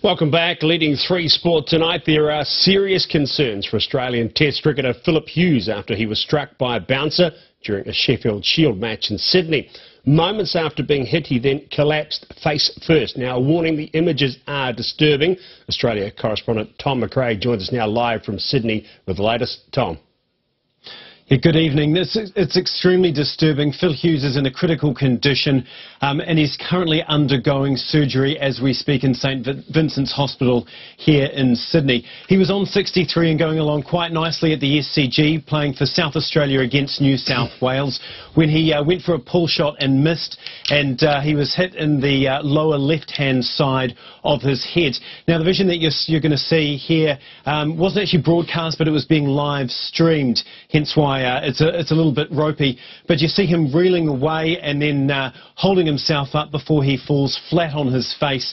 Welcome back. Leading 3 Sport tonight, there are serious concerns for Australian Test cricketer Philip Hughes after he was struck by a bouncer during a Sheffield Shield match in Sydney. Moments after being hit, he then collapsed face first. Now, a warning, the images are disturbing. Australia correspondent Tom McRae joins us now live from Sydney with the latest. Tom. Yeah, good evening. It's extremely disturbing. Phil Hughes is in a critical condition and he's currently undergoing surgery as we speak in St Vincent's Hospital here in Sydney. He was on 63 and going along quite nicely at the SCG, playing for South Australia against New South Wales, when he went for a pull shot and missed, and he was hit in the lower left-hand side of his head. Now, the vision that you're going to see here wasn't actually broadcast, but it was being live streamed, hence why it's a little bit ropey, but you see him reeling away and then holding himself up before he falls flat on his face,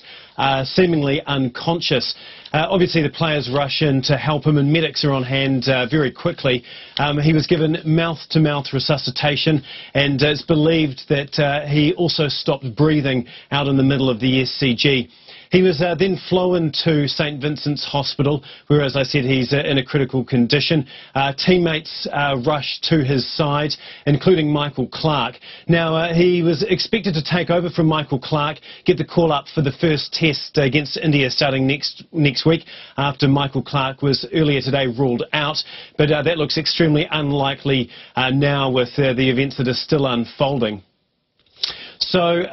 seemingly unconscious. Obviously the players rush in to help him and medics are on hand very quickly. He was given mouth-to-mouth resuscitation, and it's believed that he also stopped breathing out in the middle of the SCG. He was then flown to St Vincent's Hospital, where, as I said, he's in a critical condition. Teammates rushed to his side, including Michael Clarke. Now, he was expected to take over from Michael Clarke, get the call up for the first test against India starting next week, after Michael Clarke was earlier today ruled out. But that looks extremely unlikely now with the events that are still unfolding. So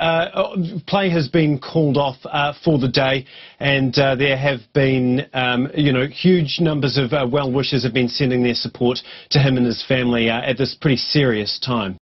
play has been called off for the day, and there have been, huge numbers of well-wishers have been sending their support to him and his family at this pretty serious time.